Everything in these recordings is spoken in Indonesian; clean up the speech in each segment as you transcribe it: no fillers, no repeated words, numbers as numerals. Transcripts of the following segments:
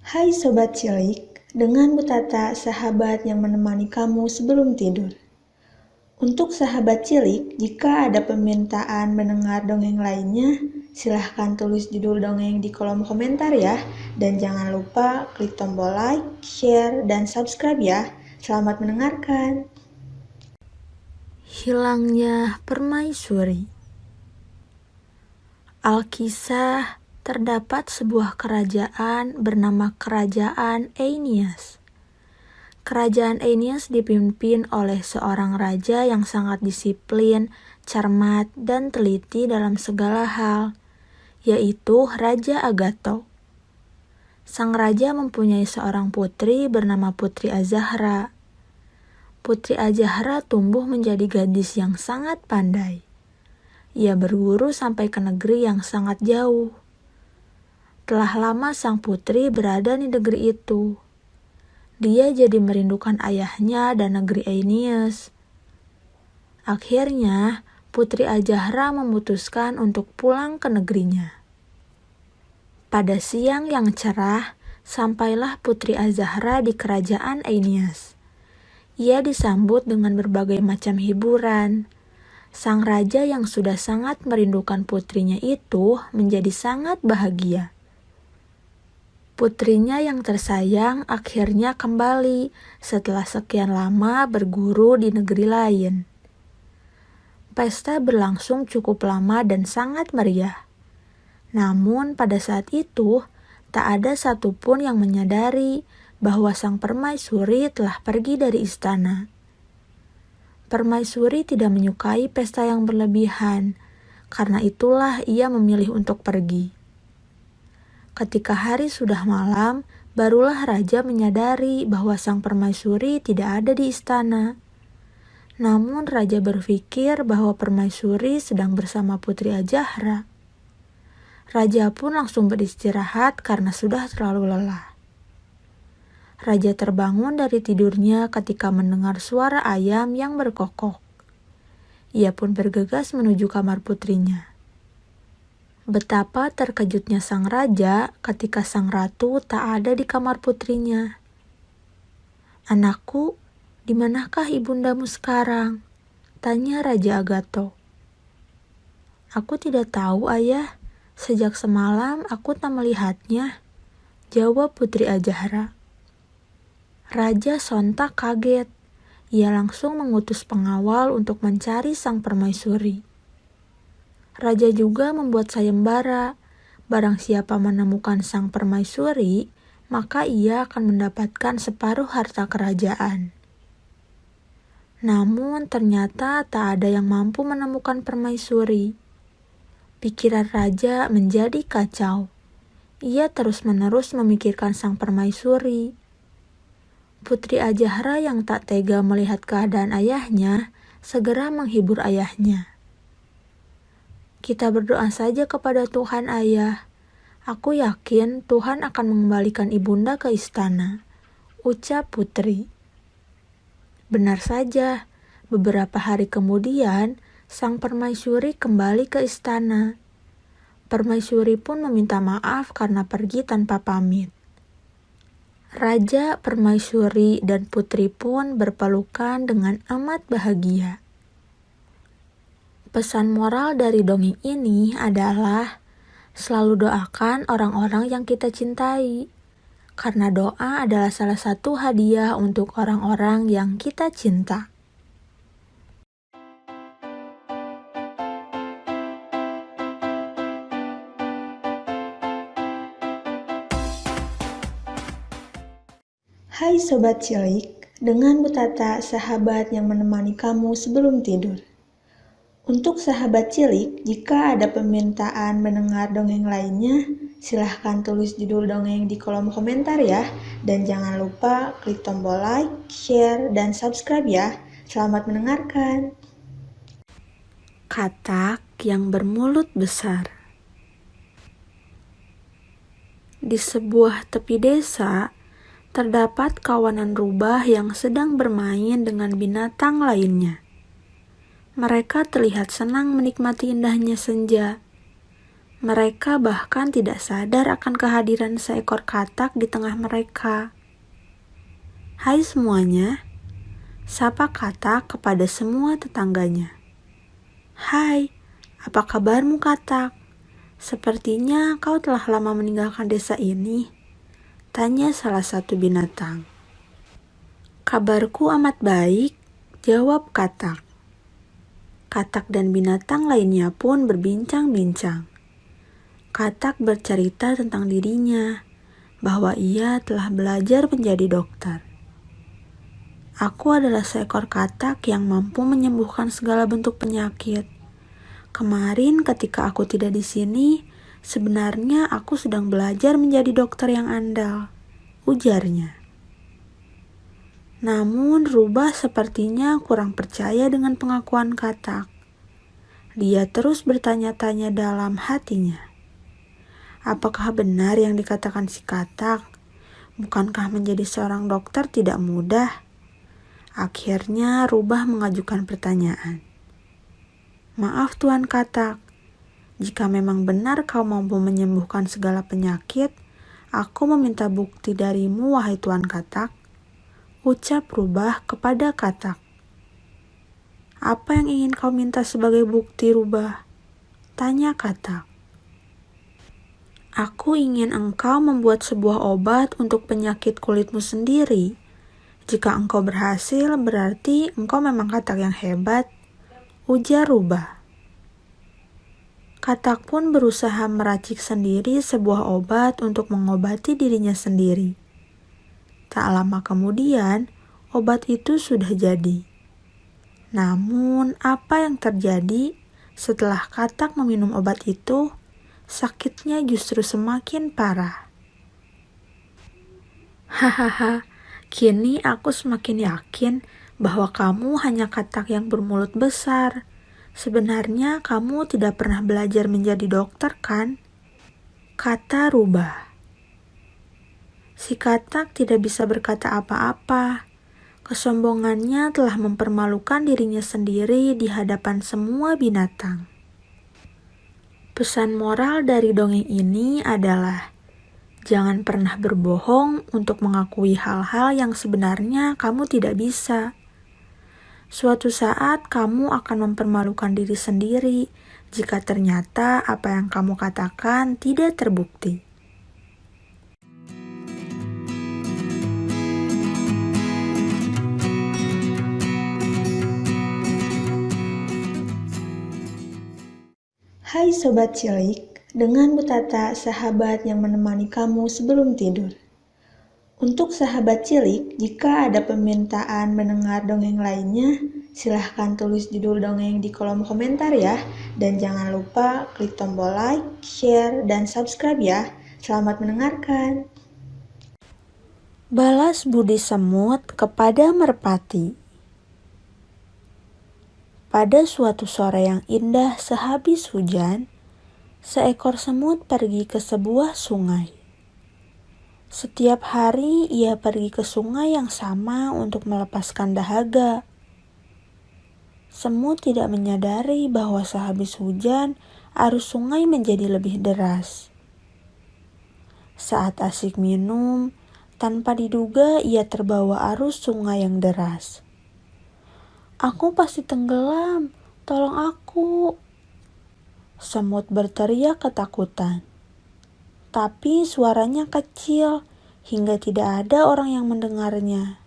Hai Sobat Cilik, dengan Bu Tata, sahabat yang menemani kamu sebelum tidur. Untuk sahabat cilik, jika ada permintaan mendengar dongeng lainnya, silahkan tulis judul dongeng di kolom komentar ya. Dan jangan lupa klik tombol like, share, dan subscribe ya. Selamat mendengarkan. Hilangnya permaisuri. Alkisah, terdapat sebuah kerajaan bernama Kerajaan Aeneas. Kerajaan Aeneas dipimpin oleh seorang raja yang sangat disiplin, cermat, dan teliti dalam segala hal, yaitu Raja Agatho. Sang raja mempunyai seorang putri bernama Putri Azahra. Putri Azahra tumbuh menjadi gadis yang sangat pandai. Ia berguru sampai ke negeri yang sangat jauh. Telah lama sang putri berada di negeri itu. Dia jadi merindukan ayahnya dan negeri Aeneas. Akhirnya, Putri Azahra memutuskan untuk pulang ke negerinya. Pada siang yang cerah, sampailah Putri Azahra di kerajaan Aeneas. Ia disambut dengan berbagai macam hiburan. Sang raja yang sudah sangat merindukan putrinya itu menjadi sangat bahagia. Putrinya yang tersayang akhirnya kembali setelah sekian lama berguru di negeri lain. Pesta berlangsung cukup lama dan sangat meriah. Namun pada saat itu, tak ada satupun yang menyadari bahwa sang permaisuri telah pergi dari istana. Permaisuri tidak menyukai pesta yang berlebihan, karena itulah ia memilih untuk pergi. Ketika hari sudah malam, barulah raja menyadari bahwa sang permaisuri tidak ada di istana. Namun raja berpikir bahwa permaisuri sedang bersama Putri Azahra. Raja pun langsung beristirahat karena sudah terlalu lelah. Raja terbangun dari tidurnya ketika mendengar suara ayam yang berkokok. Ia pun bergegas menuju kamar putrinya. Betapa terkejutnya sang raja ketika sang ratu tak ada di kamar putrinya. "Anakku, di manakah ibundamu sekarang?" tanya Raja Agatho. "Aku tidak tahu, ayah. Sejak semalam aku tak melihatnya," jawab Putri Azahra. Raja sontak kaget. Ia langsung mengutus pengawal untuk mencari sang permaisuri. Raja juga membuat sayembara. Barang siapa menemukan sang permaisuri, maka ia akan mendapatkan separuh harta kerajaan. Namun ternyata tak ada yang mampu menemukan permaisuri. Pikiran raja menjadi kacau. Ia terus-menerus memikirkan sang permaisuri. Putri Azahra yang tak tega melihat keadaan ayahnya, segera menghibur ayahnya. "Kita berdoa saja kepada Tuhan, ayah. Aku yakin Tuhan akan mengembalikan ibunda ke istana," ucap putri. Benar saja, beberapa hari kemudian, sang permaisuri kembali ke istana. Permaisuri pun meminta maaf karena pergi tanpa pamit. Raja, permaisuri, dan putri pun berpelukan dengan amat bahagia. Pesan moral dari dongeng ini adalah selalu doakan orang-orang yang kita cintai, karena doa adalah salah satu hadiah untuk orang-orang yang kita cinta. Hai Sobat Cilik, dengan Bu Tata, sahabat yang menemani kamu sebelum tidur. Untuk sahabat cilik, jika ada permintaan mendengar dongeng lainnya, silahkan tulis judul dongeng di kolom komentar ya. Dan jangan lupa klik tombol like, share, dan subscribe ya. Selamat mendengarkan. Katak yang bermulut besar. Di sebuah tepi desa, terdapat kawanan rubah yang sedang bermain dengan binatang lainnya. Mereka terlihat senang menikmati indahnya senja. Mereka bahkan tidak sadar akan kehadiran seekor katak di tengah mereka. Hai semuanya, sapa katak kepada semua tetangganya. Hai, apa kabarmu katak? Sepertinya kau telah lama meninggalkan desa ini, tanya salah satu binatang. Kabarku amat baik, jawab katak. Katak dan binatang lainnya pun berbincang-bincang. Katak bercerita tentang dirinya, bahwa ia telah belajar menjadi dokter. Aku adalah seekor katak yang mampu menyembuhkan segala bentuk penyakit. Kemarin ketika aku tidak di sini, sebenarnya aku sedang belajar menjadi dokter yang andal, ujarnya. Namun Rubah sepertinya kurang percaya dengan pengakuan katak. Dia terus bertanya-tanya dalam hatinya. Apakah benar yang dikatakan si katak? Bukankah menjadi seorang dokter tidak mudah? Akhirnya Rubah mengajukan pertanyaan. Maaf Tuan Katak, jika memang benar kau mampu menyembuhkan segala penyakit, aku meminta bukti darimu wahai Tuan Katak. Ucap Rubah kepada katak. Apa yang ingin kau minta sebagai bukti Rubah? Tanya katak. Aku ingin engkau membuat sebuah obat untuk penyakit kulitmu sendiri. Jika engkau berhasil, berarti engkau memang katak yang hebat, ujar Rubah. Katak pun berusaha meracik sendiri sebuah obat untuk mengobati dirinya sendiri. Tak lama kemudian, obat itu sudah jadi. Namun, apa yang terjadi setelah katak meminum obat itu? Sakitnya justru semakin parah. Hahaha, kini aku semakin yakin bahwa kamu hanya katak yang bermulut besar. Sebenarnya kamu tidak pernah belajar menjadi dokter, kan? Kata Rubah. Si katak tidak bisa berkata apa-apa. Kesombongannya telah mempermalukan dirinya sendiri di hadapan semua binatang. Pesan moral dari dongeng ini adalah, jangan pernah berbohong untuk mengakui hal-hal yang sebenarnya kamu tidak bisa. Suatu saat kamu akan mempermalukan diri sendiri jika ternyata apa yang kamu katakan tidak terbukti. Hai Sobat Cilik, dengan Bu Tata, sahabat yang menemani kamu sebelum tidur. Untuk sahabat cilik, jika ada permintaan mendengar dongeng lainnya, silahkan tulis judul dongeng di kolom komentar ya. Dan jangan lupa klik tombol like, share, dan subscribe ya. Selamat mendengarkan. Balas budi semut kepada merpati. Pada suatu sore yang indah sehabis hujan, seekor semut pergi ke sebuah sungai. Setiap hari ia pergi ke sungai yang sama untuk melepaskan dahaga. Semut tidak menyadari bahwa sehabis hujan, arus sungai menjadi lebih deras. Saat asik minum, tanpa diduga ia terbawa arus sungai yang deras. Aku pasti tenggelam, tolong aku. Semut berteriak ketakutan. Tapi suaranya kecil, hingga tidak ada orang yang mendengarnya.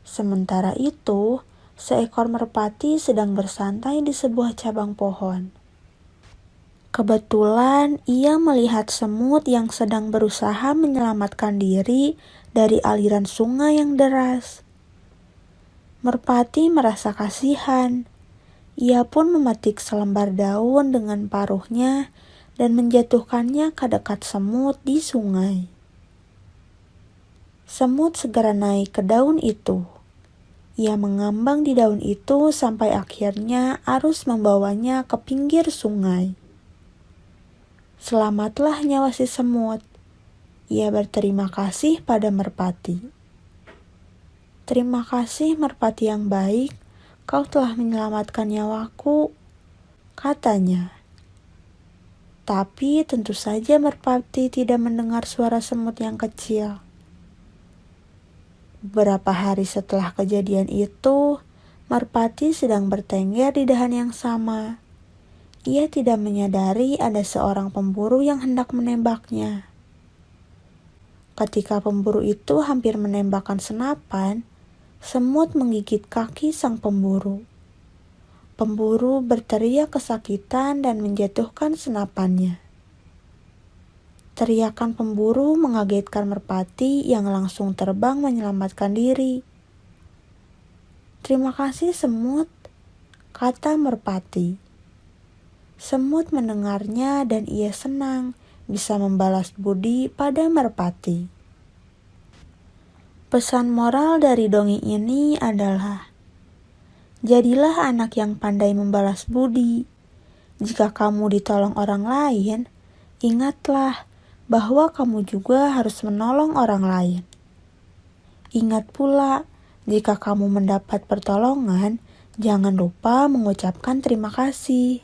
Sementara itu, seekor merpati sedang bersantai di sebuah cabang pohon. Kebetulan ia melihat semut yang sedang berusaha menyelamatkan diri dari aliran sungai yang deras. Merpati merasa kasihan. Ia pun memetik selembar daun dengan paruhnya dan menjatuhkannya ke dekat semut di sungai. Semut segera naik ke daun itu. Ia mengambang di daun itu sampai akhirnya arus membawanya ke pinggir sungai. Selamatlah nyawa si semut. Ia berterima kasih pada merpati. Terima kasih merpati yang baik, kau telah menyelamatkan nyawaku, katanya. Tapi tentu saja merpati tidak mendengar suara semut yang kecil. Beberapa hari setelah kejadian itu, merpati sedang bertengger di dahan yang sama. Ia tidak menyadari ada seorang pemburu yang hendak menembaknya. Ketika pemburu itu hampir menembakkan senapan, semut menggigit kaki sang pemburu. Pemburu berteriak kesakitan dan menjatuhkan senapannya. Teriakan pemburu mengagetkan merpati yang langsung terbang menyelamatkan diri. "Terima kasih semut," kata merpati. Semut mendengarnya dan ia senang bisa membalas budi pada merpati. Pesan moral dari dongeng ini adalah, jadilah anak yang pandai membalas budi. Jika kamu ditolong orang lain, ingatlah bahwa kamu juga harus menolong orang lain. Ingat pula, jika kamu mendapat pertolongan, jangan lupa mengucapkan terima kasih.